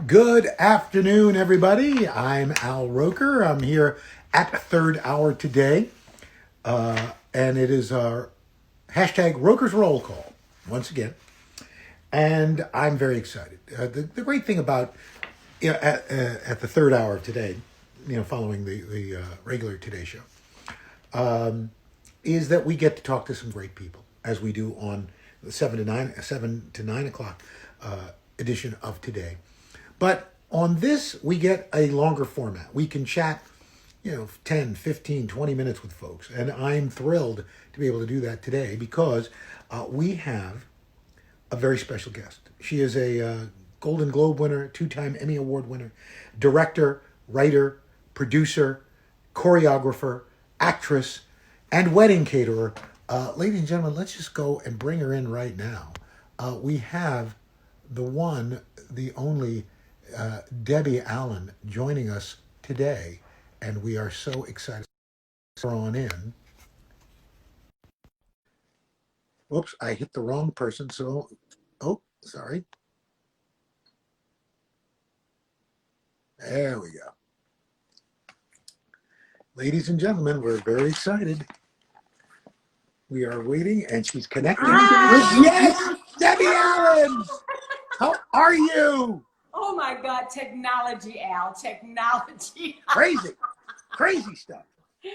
Good afternoon, everybody. I'm Al Roker. I'm here at the third hour today, and it is our hashtag Roker's Roll Call once again. And I'm very excited. The great thing about at the third hour today, following the regular Today Show, is that we get to talk to some great people, as we do on the 7 to 9 o'clock edition of Today. But on this, we get a longer format. We can chat, 10, 15, 20 minutes with folks. And I'm thrilled to be able to do that today because we have a very special guest. She is a Golden Globe winner, two-time Emmy Award winner, director, writer, producer, choreographer, actress, and wedding caterer. Ladies and gentlemen, let's just go and bring her in right now. We have the one, the only Debbie Allen joining us today, and we are so excited to her on in. Oops, I hit the wrong person, so, sorry. There we go. Ladies and gentlemen, we're very excited. We are waiting, and she's connecting with, yes, Debbie Allen! How are you? Oh my God, technology, Al, technology. Crazy stuff.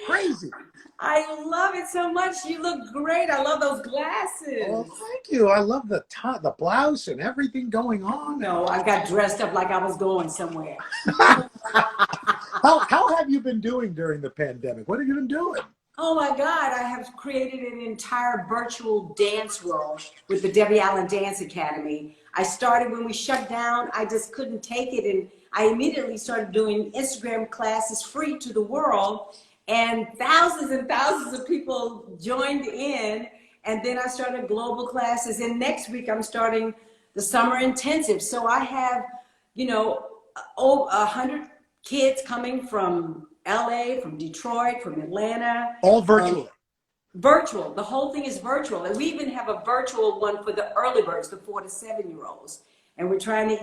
Crazy. I love it so much. You look great. I love those glasses. Oh, thank you. I love the top, the blouse and everything going on. No, I got dressed up like I was going somewhere. How have you been doing during the pandemic? What have you been doing? Oh my God, I have created an entire virtual dance role with the Debbie Allen Dance Academy. I started when we shut down. I just couldn't take it, and I immediately started doing Instagram classes free to the world, and thousands of people joined in. And then I started global classes, and next week I'm starting the summer intensive. So I have, over 100 kids coming from LA, from Detroit, from Atlanta. All virtual. Virtual. The whole thing is virtual. And we even have a virtual one for the early birds, the 4 to 7 year olds. And we're trying to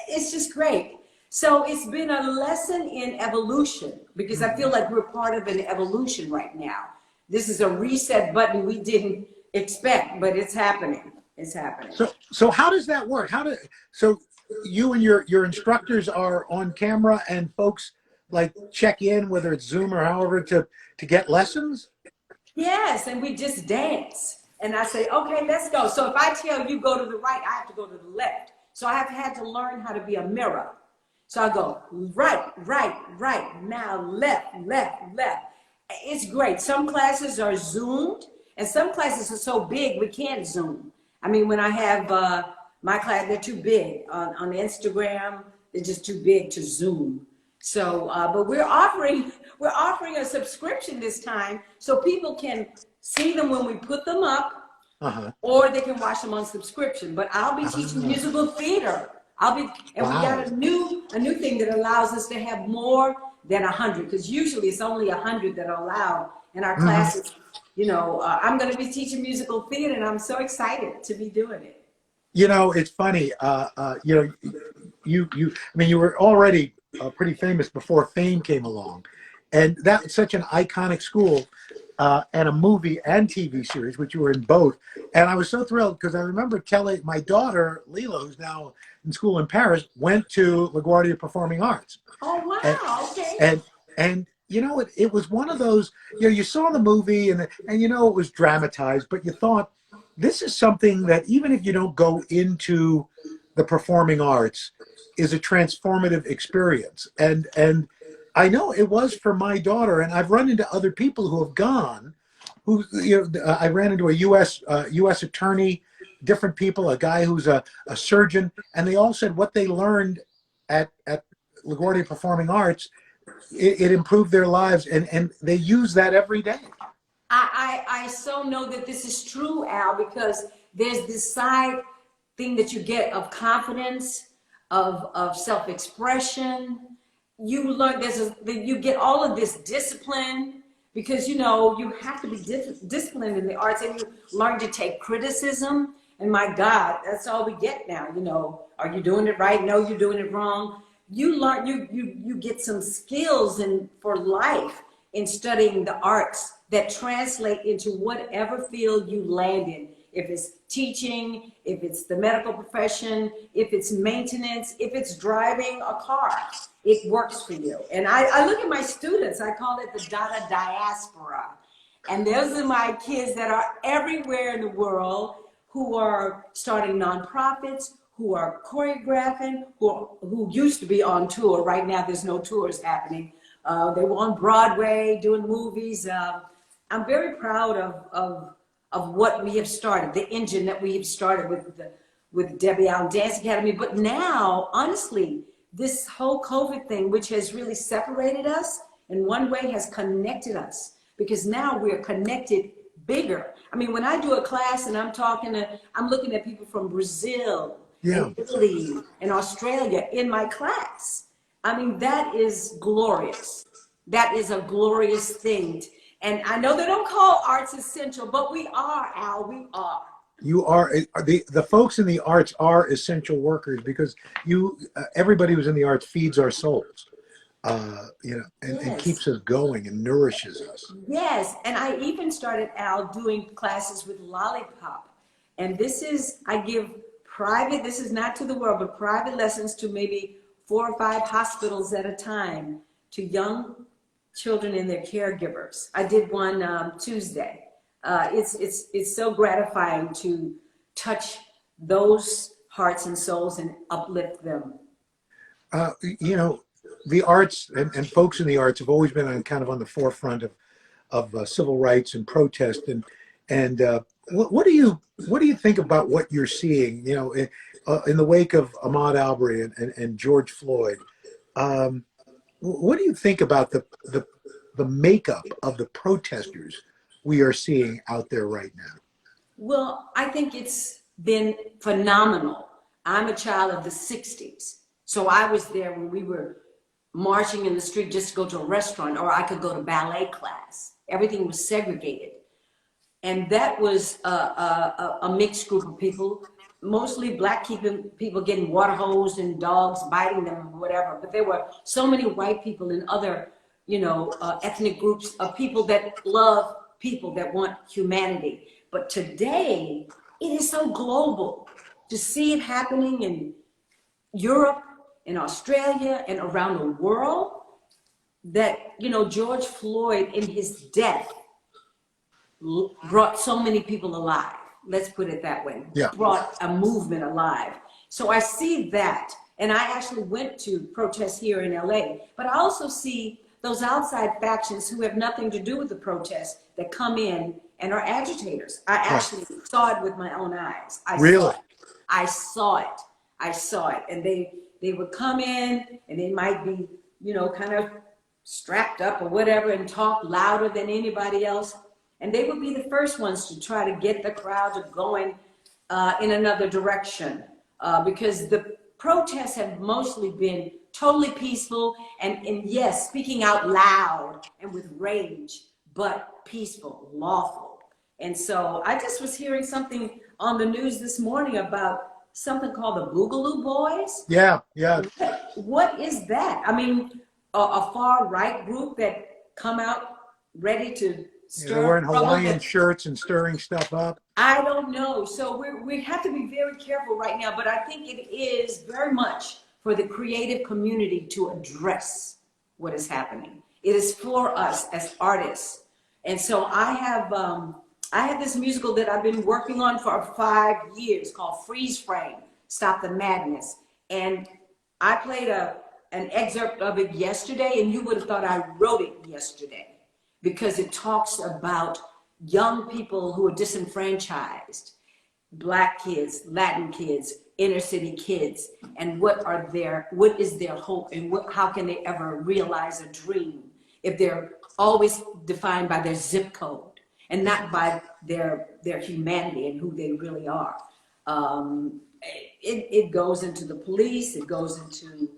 it's just great. So it's been a lesson in evolution because I feel like we're part of an evolution right now. This is a reset button we didn't expect, but it's happening. It's happening. So how does that work? So you and your instructors are on camera and folks like check in, whether it's Zoom or however, to get lessons? Yes, and we just dance. And I say, okay, let's go. So if I tell you go to the right, I have to go to the left. So I have had to learn how to be a mirror. So I go right, now left. It's great. Some classes are Zoomed, and some classes are so big we can't Zoom. I mean, when I have my class, they're too big. On Instagram, they're just too big to Zoom. So, but we're offering a subscription this time so people can see them when we put them up, or they can watch them on subscription. But I'll be teaching musical theater. We got a new thing that allows us to have more than 100, because usually it's only 100 that are allowed in our classes. I'm going to be teaching musical theater, and I'm so excited to be doing it. It's funny. You were already pretty famous before fame came along, and that's such an iconic school, and a movie and TV series, which you were in both. And I was so thrilled because I remember telling my daughter Lila, who's now in school in Paris, went to LaGuardia Performing Arts. Oh wow! Okay. And it was one of those, you saw the movie and it was dramatized, but you thought, this is something that even if you don't go into the performing arts, is a transformative experience. And I know it was for my daughter, and I've run into other people who have gone, I ran into a U.S. attorney, different people, a guy who's a surgeon, and they all said what they learned at LaGuardia Performing Arts, it improved their lives, and they use that every day. I so know that this is true, Al, because there's this side thing that you get of confidence, of self-expression. You learn you get all of this discipline, because you have to be disciplined in the arts, and you learn to take criticism. And my God, that's all we get now. You know, are you doing it right? No, you're doing it wrong. You learn, you get some skills for life in studying the arts that translate into whatever field you land in. If it's teaching, if it's the medical profession, if it's maintenance, if it's driving a car, it works for you. And I look at my students, I call it the Dada diaspora. And those are my kids that are everywhere in the world who are starting nonprofits, who are choreographing, who used to be on tour. Right now, there's no tours happening. They were on Broadway doing movies. I'm very proud of what we have started, the engine that we have started with Debbie Allen Dance Academy. But now, honestly, this whole COVID thing, which has really separated us, in one way has connected us, because now we're connected bigger. I mean, when I do a class and I'm looking at people from Brazil, and Italy, and Australia in my class. I mean, that is glorious. That is a glorious thing. And I know they don't call arts essential, but we are, Al, we are. You are, the folks in the arts are essential workers, because everybody who's in the arts feeds our souls, you know, and keeps us going and nourishes us. Yes, and I even started, Al, doing classes with Lollipop. And I give private, this is not to the world, but private lessons to maybe 4 or 5 hospitals at a time to young children and their caregivers. I did one Tuesday. It's so gratifying to touch those hearts and souls and uplift them. You know, the arts and folks in the arts have always been on the forefront of civil rights and protest. And what do you think about what you're seeing? You know, in the wake of Ahmaud Arbery and George Floyd. What do you think about the makeup of the protesters we are seeing out there right now? Well, I think it's been phenomenal. I'm a child of the 60s. So I was there when we were marching in the street just to go to a restaurant, or I could go to ballet class. Everything was segregated. And that was a mixed group of people, mostly black people getting water hosed and dogs biting them or whatever. But there were so many white people and other, you know, ethnic groups of people that love people, that want humanity. But today, it is so global to see it happening in Europe, in Australia, and around the world, that, you know, George Floyd in his death brought so many people alive. Let's put it that way. Yeah. Brought a movement alive. So I see that. And I actually went to protests here in LA, but I also see those outside factions who have nothing to do with the protests that come in and are agitators. I actually saw it with my own eyes. I saw it. And they would come in and they might be, you know, kind of strapped up or whatever and talk louder than anybody else. And they would be the first ones to try to get the crowd going in another direction, because the protests have mostly been totally peaceful and yes, speaking out loud and with rage, but peaceful, lawful. And so I just was hearing something on the news this morning about something called the Boogaloo Boys. Yeah. What is that? I mean, a far right group that come out ready to stir. They're wearing Hawaiian shirts and stirring stuff up. I don't know. So we have to be very careful right now, but I think it is very much for the creative community to address what is happening. It is for us as artists. And so I have this musical that I've been working on for 5 years called Freeze Frame, Stop the Madness. And I played an excerpt of it yesterday, and you would have thought I wrote it yesterday, because it talks about young people who are disenfranchised, Black kids, Latin kids, inner city kids, and what is their hope, and how can they ever realize a dream if they're always defined by their zip code and not by their humanity and who they really are. It goes into the police, it goes into,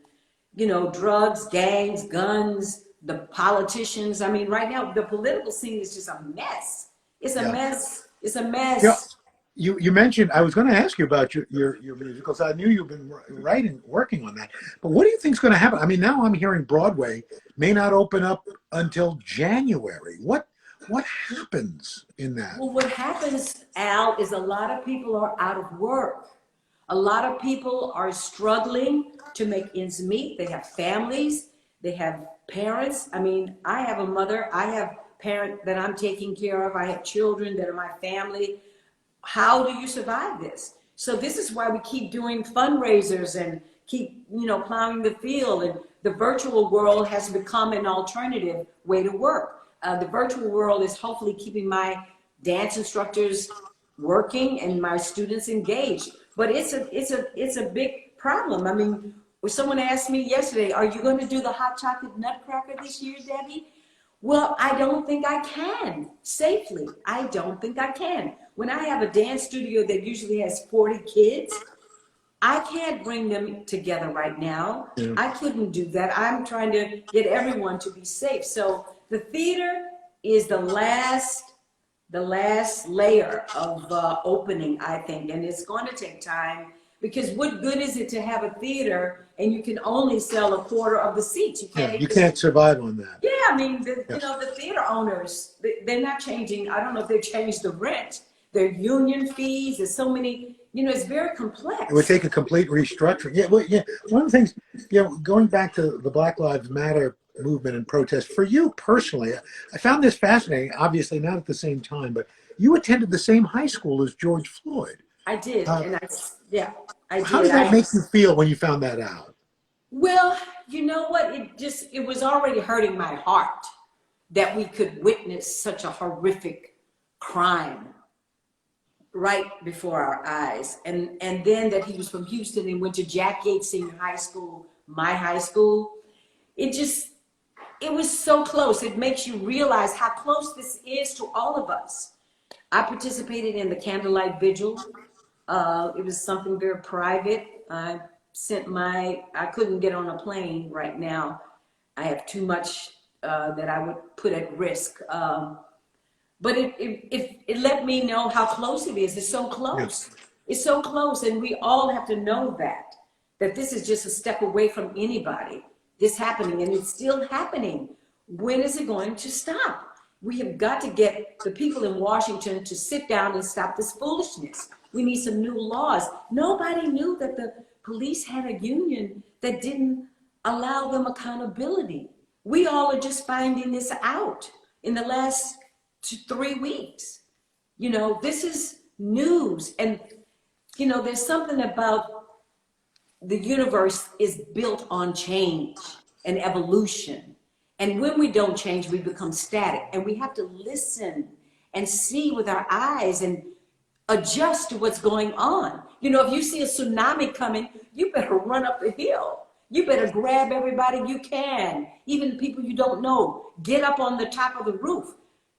you know, drugs, gangs, guns, the politicians. I mean, right now, the political scene is just a mess. It's a mess. It's a mess. Yeah. You mentioned, I was going to ask you about your musicals. I knew you've been writing, working on that. But what do you think is going to happen? I mean, now I'm hearing Broadway may not open up until January. What happens in that? Well, what happens, Al, is a lot of people are out of work. A lot of people are struggling to make ends meet. They have families, they have parents. I mean, I have a mother, I have parent that I'm taking care of, I have children that are my family. How do you survive this? So this is why we keep doing fundraisers and keep, plowing the field. And the virtual world has become an alternative way to work. The virtual world is hopefully keeping my dance instructors working and my students engaged. But it's a big problem. I mean, someone asked me yesterday, "Are you going to do the hot chocolate nutcracker this year, Debbie?" Well, I don't think I can safely. I don't think I can. When I have a dance studio that usually has 40 kids, I can't bring them together right now. Yeah. I couldn't do that. I'm trying to get everyone to be safe. So the theater is the last layer of opening, I think, and it's going to take time, because what good is it to have a theater and you can only sell a quarter of the seats? You can't survive on that. Yeah, I mean, the theater owners, they're not changing. I don't know if they've changed the rent, their union fees. There's so many, it's very complex. It would take a complete restructuring. Yeah, well, yeah. One of the things, going back to the Black Lives Matter movement and protest, for you personally, I found this fascinating. Obviously, not at the same time, but you attended the same high school as George Floyd. I did, and I did. How did that make you feel when you found that out? Well, you know what? It was already hurting my heart that we could witness such a horrific crime right before our eyes. And then that he was from Houston and went to Jack Yates Senior High School, my high school. It was so close. It makes you realize how close this is to all of us. I participated in the candlelight vigil. It was something very private. I couldn't get on a plane right now. I have too much that I would put at risk. But it let me know how close it is. It's so close. Yes. It's so close. And we all have to know that this is just a step away from anybody. This happening, and it's still happening. When is it going to stop? We have got to get the people in Washington to sit down and stop this foolishness. We need some new laws. Nobody knew that the police had a union that didn't allow them accountability. We all are just finding this out in the last 3 weeks. This is news. And, there's something about the universe is built on change and evolution. And when we don't change, we become static. And we have to listen and see with our eyes and adjust to what's going on. If you see a tsunami coming, you better run up the hill. You better grab everybody you can, even people you don't know. Get up on the top of the roof.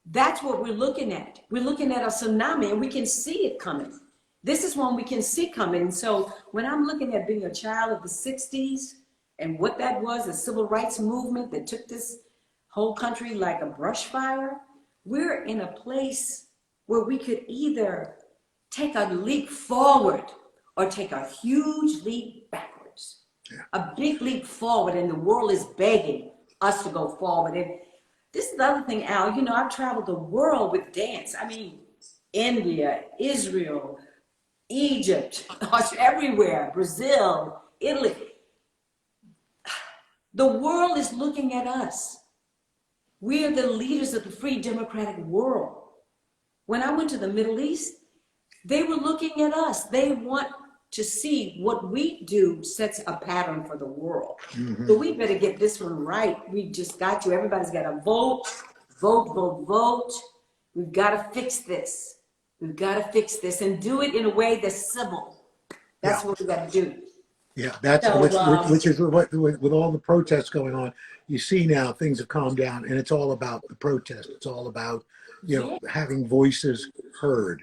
That's what we're looking at. We're looking at a tsunami, and we can see it coming. This is one we can see coming. And so when I'm looking at being a child of the 60s and what that was, the civil rights movement that took this whole country like a brush fire, we're in a place where we could either take a leap forward or take a huge leap backwards. Yeah. A big leap forward, and the world is begging us to go forward. And this is the other thing, Al, I've traveled the world with dance. I mean, India, Israel, Egypt, everywhere, Brazil, Italy. The world is looking at us. We are the leaders of the free democratic world. When I went to the Middle East, they were looking at us. They want to see what we do sets a pattern for the world. Mm-hmm. So we better get this one right. We just got to. Everybody's got to vote. We've got to fix this. We've got to fix this and do it in a way that's civil. That's what we got to do. Yeah, that's which is what with all the protests going on. You see now things have calmed down, and it's all about the protest. It's all about having voices heard.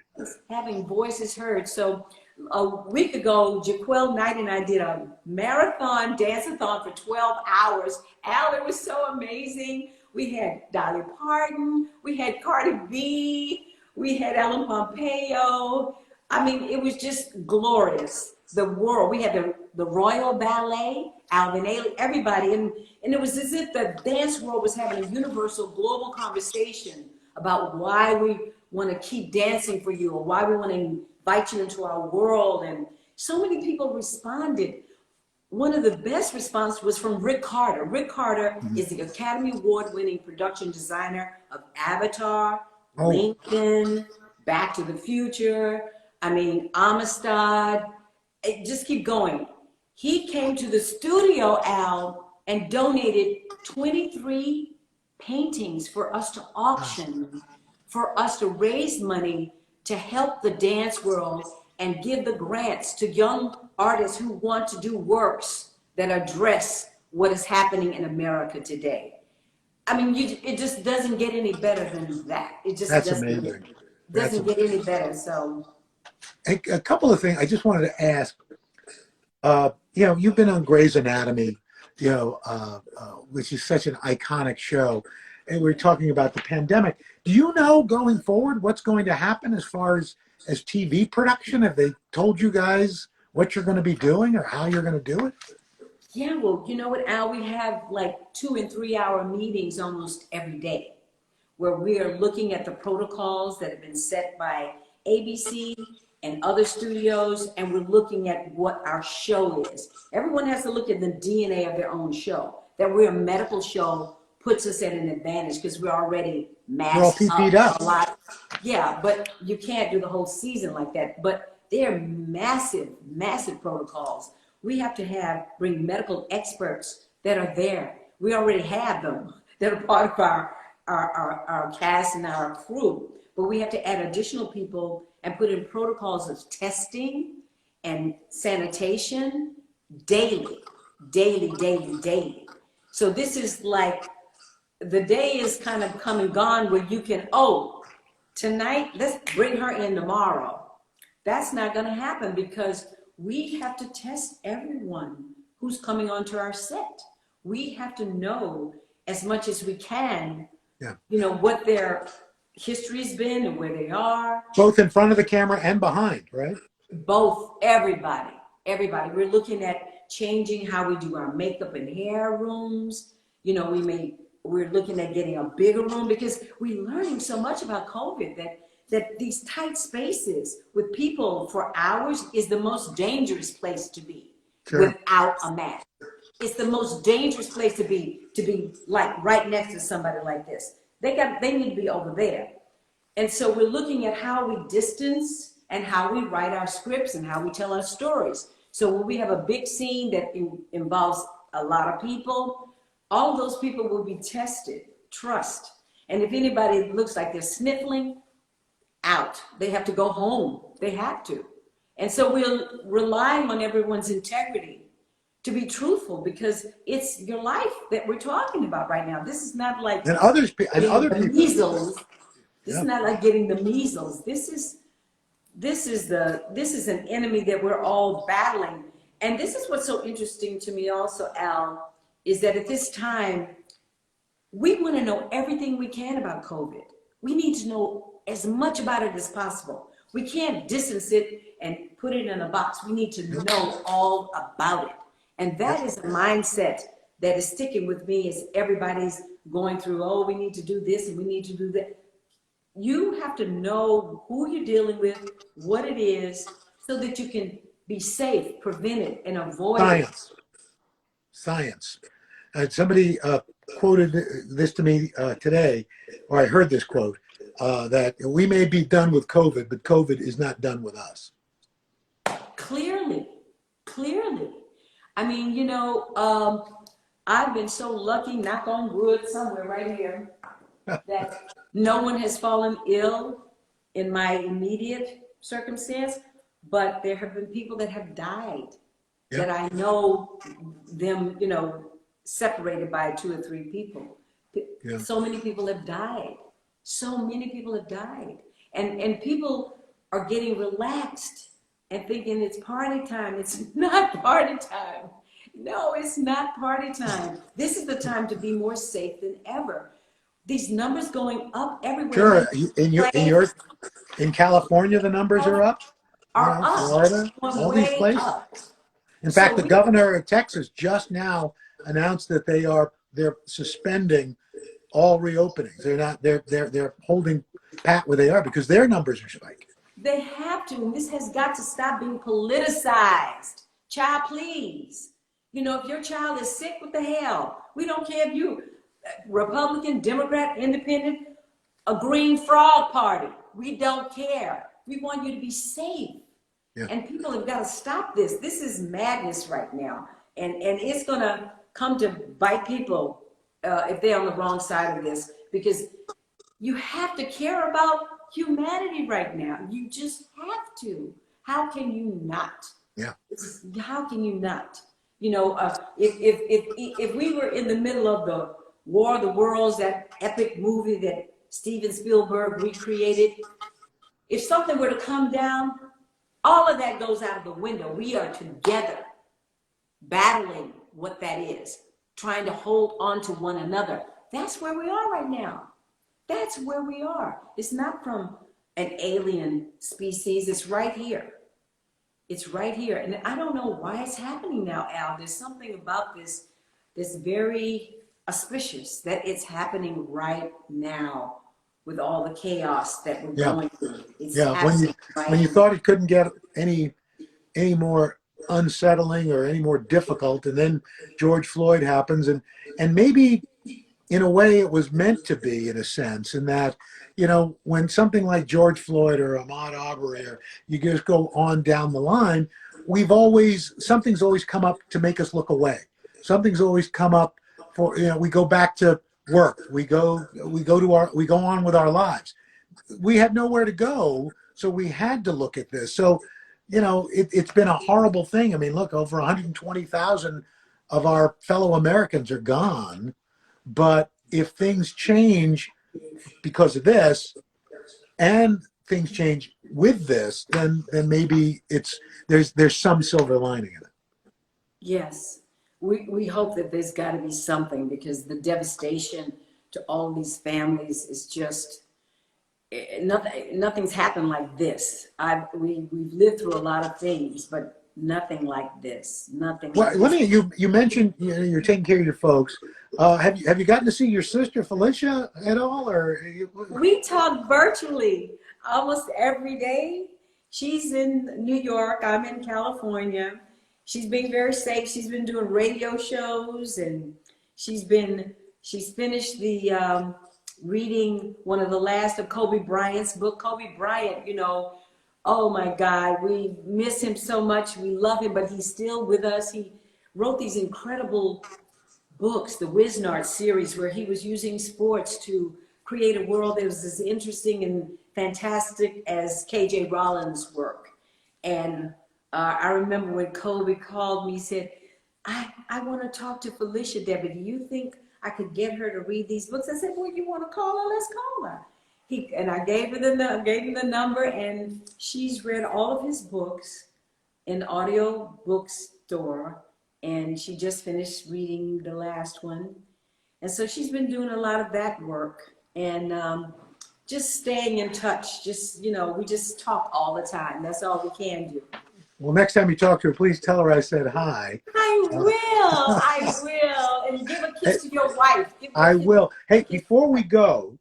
Having voices heard. So a week ago, Jaquel Knight and I did a marathon dance-a-thon for 12 hours. Al, it was so amazing. We had Dolly Parton, we had Cardi B, we had Ellen Pompeo, I mean, it was just glorious. The world, we had the Royal Ballet, Alvin Ailey, everybody, and it was as if the dance world was having a universal global conversation about why we want to keep dancing for you, or why we want to invite you into our world. And so many people responded. One of the best responses was from Rick Carter. Rick Carter is the Academy Award-winning production designer of Avatar, Oh, Lincoln, Back to the Future, I mean, Amistad, just keep going. He came to the studio, Al, and donated 23 paintings for us to auction, for us to raise money to help the dance world and give the grants to young artists who want to do works that address what is happening in America today. I mean, it just doesn't get any better than that. It just that's doesn't amazing. That's doesn't get any better. So a couple of things I just wanted to ask. You've been on Grey's Anatomy, which is such an iconic show, and we're talking about the pandemic. Do you know going forward what's going to happen as far as TV production? Have they told you guys what you're going to be doing or how you're going to do it? yeah, well, you know what, Al, we have like 2 and 3 hour meetings almost every day, where we are looking at the protocols that have been set by ABC and other studios, and we're looking at what our show is. Everyone has to look at the DNA of their own show. That we're a medical show puts us at an advantage because we're already You're all masked PP'd up up. a lot. Yeah, but you can't do the whole season like that. But they're massive, massive protocols. We have to bring medical experts that are there. We already have them that are part of our cast and our crew, but we have to add additional people and put in protocols of testing and sanitation daily, daily, daily, daily. So this is like, the day is kind of come and gone where you can, oh, tonight, let's bring her in tomorrow. That's not going to happen because we have to test everyone who's coming onto our set. We have to know as much as we can, Yeah. what their history's been and where they are. Both in front of the camera and behind, right? Both, everybody. We're looking at changing how we do our makeup and hair rooms. We're looking at getting a bigger room because we're learning so much about COVID that these tight spaces with people for hours is the most dangerous place to be. Sure. Without a mask. It's the most dangerous place to be like right next to somebody like this. They need to be over there. And so we're looking at how we distance and how we write our scripts and how we tell our stories. So when we have a big scene that involves a lot of people, all of those people will be tested, trust. And if anybody looks like they're sniffling, out. They have to go home. They have to. And so we're relying on everyone's integrity to be truthful because it's your life that we're talking about right now. This is not like other people. Measles. This is not like getting the measles. This is an enemy that we're all battling. And this is what's so interesting to me also, Al, is that at this time, we want to know everything we can about COVID. We need to know as much about it as possible. We can't distance it and put it in a box. We need to know all about it. And that is a mindset that is sticking with me as everybody's going through, oh, we need to do this and we need to do that. You have to know who you're dealing with, what it is, so that you can be safe, prevent it, and avoid Science. Somebody quoted this to me today, or I heard this quote, that we may be done with COVID, but COVID is not done with us. Clearly. I mean, I've been so lucky, knock on wood, somewhere right here, that no one has fallen ill in my immediate circumstance, but there have been people that have died. Yep. That I know them, separated by 2 or 3 people. Yeah. So many people have died. And people are getting relaxed and thinking it's party time. It's not party time. No, it's not party time. This is the time to be more safe than ever. These numbers going up everywhere. Sure. In California, the numbers are up? are up, Florida, going all these way places. up. In So fact, the governor of Texas just now announced that they're suspending all reopenings. They're holding pat where they are because their numbers are spiking. they have to, and this has got to stop being politicized. Child, please. You know, if your child is sick, what the hell? We don't care if you Republican, Democrat, Independent, a green frog party. We don't care. We want you to be safe. Yeah. And people have got to stop this. This is madness right now. And it's going to come to bite people if they're on the wrong side of this, because you have to care about humanity right now. You just have to. How can you not? Yeah. How can you not? You know, if we were in the middle of the War of the Worlds, that epic movie that Steven Spielberg recreated, if something were to come down, all of that goes out of the window. We are together, battling what that is, trying to hold on to one another. That's where we are right now. That's where we are. It's not from an alien species. It's right here. It's right here. And I don't know why it's happening now, Al. There's something about this that's very auspicious that it's happening right now with all the chaos that we're going through. It's When you thought it couldn't get any more unsettling or any more difficult, and then George Floyd happens, and maybe in a way it was meant to be, in a sense, in that, you know, when something like George Floyd or Ahmaud Arbery, or you just go on down the line, something's always come up to make us look away. Something's always come up for, you know, we go back to work, we go on with our lives. We had nowhere to go, so we had to look at this. So, you know, it's been a horrible thing. I mean, look, over 120,000 of our fellow Americans are gone. But if things change because of this, and things change with this, then maybe there's some silver lining in it. Yes, we hope that there's got to be something, because the devastation to all these families is just nothing's happened like this. We've lived through a lot of things, but nothing like this. Nothing. Well, like this. You mentioned, you know, you're taking care of your folks. Have you gotten to see your sister Felicia at all, or? We talk virtually almost every day. She's in New York. I'm in California. She's being very safe. She's been doing radio shows, and she's finished the reading one of the last of Kobe Bryant's book. Kobe Bryant, you know, oh my God, we miss him so much. We love him, but he's still with us. He wrote these incredible books, the Wisnard series, where he was using sports to create a world that was as interesting and fantastic as KJ Rowling's work. And I remember when Kobe called me, he said, I want to talk to Felicia, Debbie. Do you think I could get her to read these books? I said, well, you want to call her? Let's call her. And I gave him the number, and she's read all of his books in the audio bookstore, and she just finished reading the last one. And so she's been doing a lot of that work, and just staying in touch. Just, you know, we just talk all the time. That's all we can do. Well, next time you talk to her, please tell her I said hi. I will. And give a kiss to your wife. I will. Hey, before we go,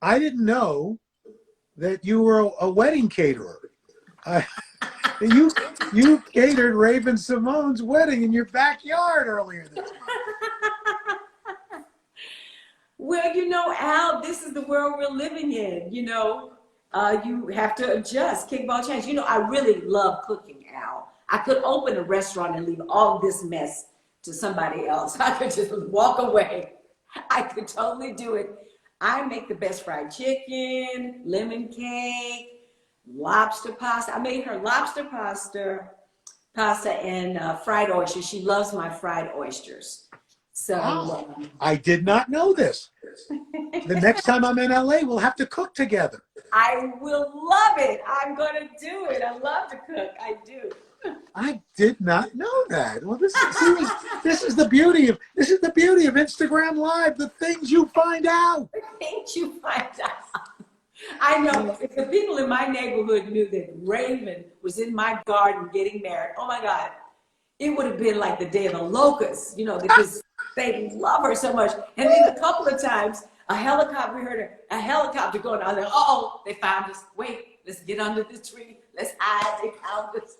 I didn't know that you were a wedding caterer. You catered Raven-Symone's wedding in your backyard earlier this month. Well, you know, Al, this is the world we're living in. You know, you have to adjust, kickball change. You know, I really love cooking, Al. I could open a restaurant and leave all this mess to somebody else. I could just walk away. I could totally do it. I make the best fried chicken, lemon cake, lobster pasta. I made her lobster pasta and fried oysters. She loves my fried oysters. So I did not know this. The next time I'm in LA, we'll have to cook together. I will love it. I'm going to do it. I love to cook. I do. I did not know that. Well, this is the beauty of Instagram Live. The things you find out. The things you find out. I know if the people in my neighborhood knew that Raven was in my garden getting married, oh my God, it would have been like the day of the locusts, you know, because they love her so much. And then a couple of times, a helicopter, we heard a helicopter going out there. Oh, they found us. Wait, let's get under the tree. Let's hide. They found us.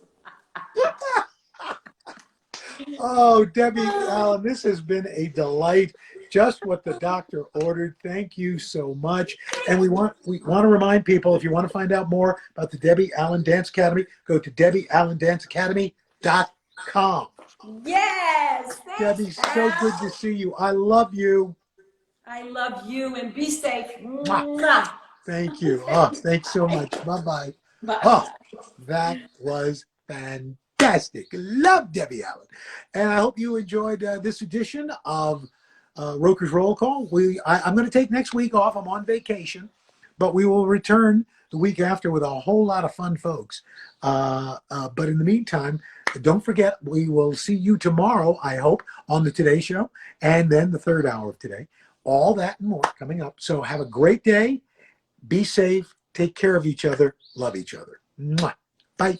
Oh, Debbie Allen, this has been a delight. Just what the doctor ordered. Thank you so much. And we want to remind people, if you want to find out more about the Debbie Allen Dance Academy, go to DebbieAllenDanceAcademy.com. Yes, Debbie, thanks, so good to Al. see you. I love you. I love you and be safe. Mwah. Mwah. Thank you. Oh, thanks so much. Bye-bye. Bye Oh, bye. that was fantastic. Love Debbie Allen. And I hope you enjoyed this edition of Roker's Roll Call. I'm going to take next week off. I'm on vacation, but we will return the week after with a whole lot of fun folks. But in the meantime, don't forget, we will see you tomorrow, I hope, on the Today Show, and then the third hour of Today. All that and more coming up. So have a great day. Be safe. Take care of each other. Love each other. Mwah. Bye.